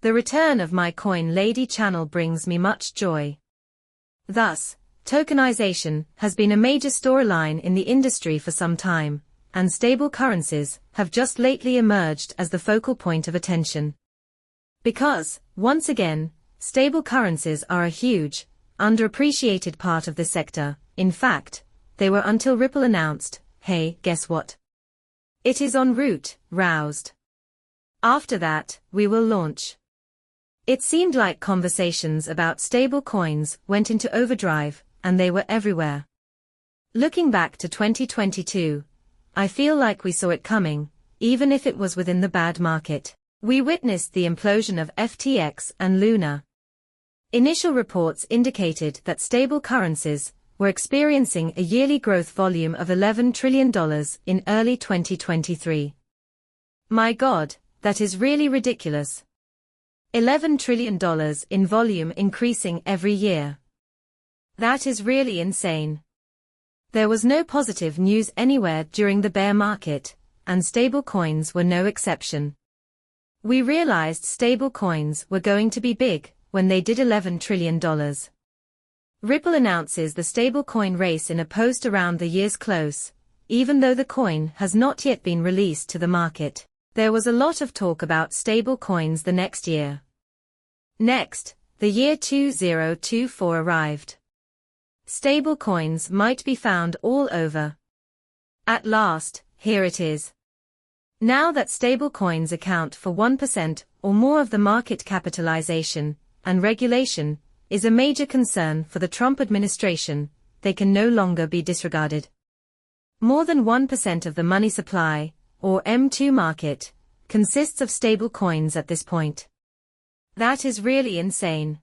The return of my Coin Lady channel brings me much joy. Thus, tokenization has been a major storyline in the industry for some time, and stable currencies have just lately emerged as the focal point of attention. Because, once again, stable currencies are a huge, underappreciated part of this sector. In fact, they were until Ripple announced, hey, guess what? It is en route, roused. After that, we will launch. It seemed like conversations about stable coins went into overdrive, and they were everywhere. Looking back to 2022, I feel like we saw it coming, even if it was within the bad market. We witnessed the implosion of FTX and Luna. Initial reports indicated that stable currencies were experiencing a yearly growth volume of $11 trillion in early 2023. My God, that is really ridiculous. $11 trillion in volume increasing every year. That is really insane. There was no positive news anywhere during the bear market, and stable coins were no exception. We realized stable coins were going to be big when they did $11 trillion. Ripple announces the stablecoin race in a post around the year's close. Even though the coin has not yet been released to the market, there was a lot of talk about stable coins the next year. Next, the year 2024 arrived. Stable coins might be found all over. At last, here it is. Now that stable coins account for 1% or more of the market capitalization, and regulation is a major concern for the Trump administration, they can no longer be disregarded. More than 1% of the money supply, or M2 market, consists of stable coins at this point. That is really insane.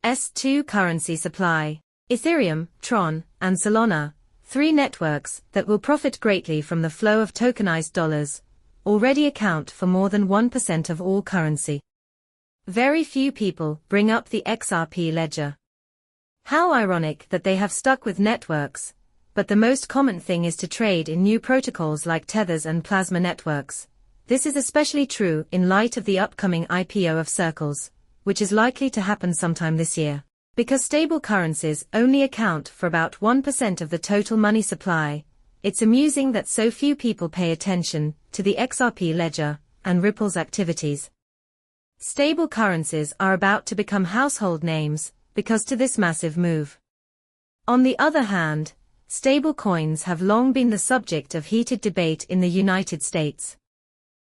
S2 currency supply, Ethereum, Tron, and Solana, three networks that will profit greatly from the flow of tokenized dollars, already account for more than 1% of all currency. Very few people bring up the XRP ledger. How ironic that they have stuck with networks, but the most common thing is to trade in new protocols like Tethers and Plasma networks. This is especially true in light of the upcoming IPO of Circles, which is likely to happen sometime this year. Because stable currencies only account for about 1% of the total money supply, it's amusing that so few people pay attention to the XRP ledger and Ripple's activities. Stable currencies are about to become household names because of this massive move. On the other hand, stable coins have long been the subject of heated debate in the United States.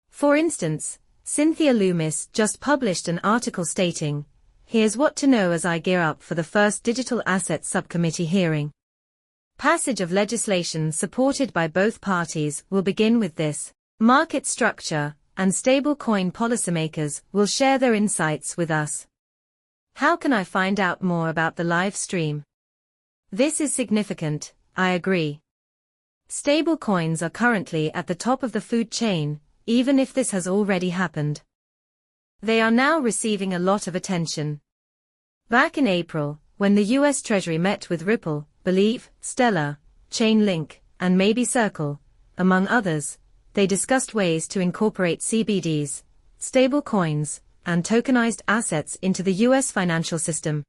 For instance, Cynthia Loomis just published an article stating, "Here's what to know as I gear up for the first Digital Assets Subcommittee hearing." Passage of legislation supported by both parties will begin with this market structure, and stablecoin policymakers will share their insights with us. How can I find out more about the live stream? This is significant, I agree. Stablecoins are currently at the top of the food chain, even if this has already happened. They are now receiving a lot of attention. Back in April, when the US Treasury met with Ripple, Believe, Stellar, Chainlink, and maybe Circle, among others, they discussed ways to incorporate CBDs, stable coins, and tokenized assets into the US financial system.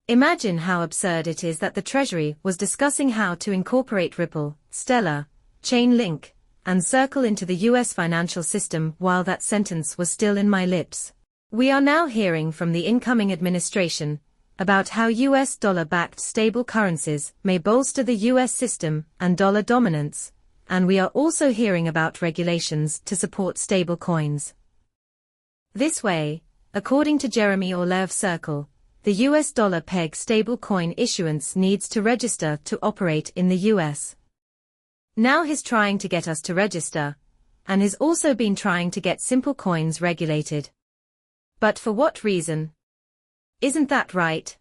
Imagine how absurd it is that the Treasury was discussing how to incorporate Ripple, Stellar, Chainlink, and Circle into the US financial system while that sentence was still in my lips. We are now hearing from the incoming administration about how US dollar-backed stable currencies may bolster the US system and dollar dominance, and we are also hearing about regulations to support stable coins. This way, according to Jeremy Orle of Circle, the US dollar peg stable coin issuance needs to register to operate in the US. Now he's trying to get us to register, and has also been trying to get simple coins regulated. But for what reason? Isn't that right?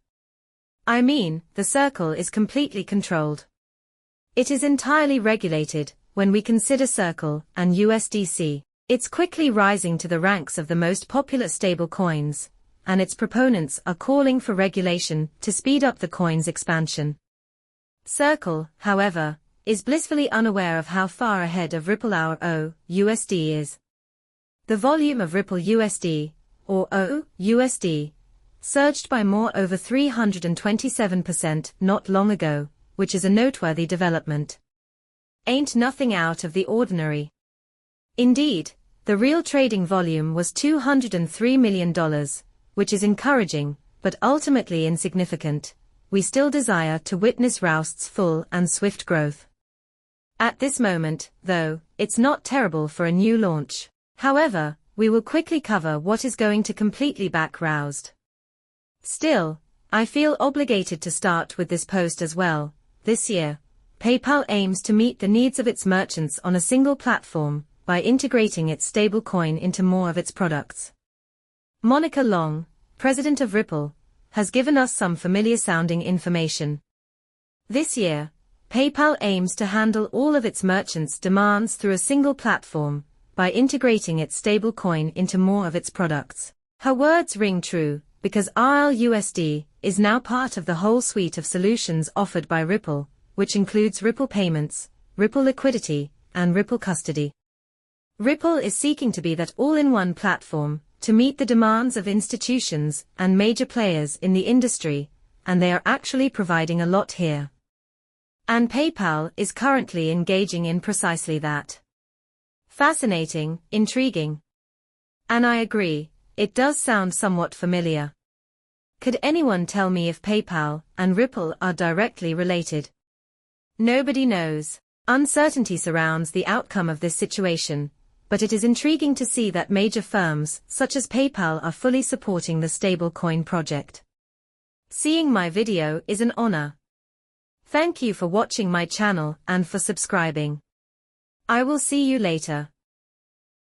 I mean, the Circle is completely controlled. It is entirely regulated. When we consider Circle and USDC, it's quickly rising to the ranks of the most popular stable coins, and its proponents are calling for regulation to speed up the coin's expansion. Circle, however, is blissfully unaware of how far ahead of Ripple our USD is. The volume of Ripple USD, or USD, surged by more over 327% not long ago, which is a noteworthy development. Ain't nothing out of the ordinary. Indeed, the real trading volume was $203 million, which is encouraging, but ultimately insignificant. We still desire to witness Roust's full and swift growth. At this moment, though, it's not terrible for a new launch. However, we will quickly cover what is going to completely back Roust. Still, I feel obligated to start with this post as well. This year, PayPal aims to meet the needs of its merchants on a single platform by integrating its stablecoin into more of its products. Monica Long, president of Ripple, has given us some familiar-sounding information. This year, PayPal aims to handle all of its merchants' demands through a single platform by integrating its stablecoin into more of its products. Her words ring true, because RLUSD is now part of the whole suite of solutions offered by Ripple, which includes Ripple Payments, Ripple Liquidity, and Ripple Custody. Ripple is seeking to be that all-in-one platform to meet the demands of institutions and major players in the industry, and they are actually providing a lot here. And PayPal is currently engaging in precisely that. Fascinating, intriguing. And I agree, it does sound somewhat familiar. Could anyone tell me if PayPal and Ripple are directly related? Nobody knows. Uncertainty surrounds the outcome of this situation, but it is intriguing to see that major firms such as PayPal are fully supporting the stablecoin project. Seeing my video is an honor. Thank you for watching my channel and for subscribing. I will see you later.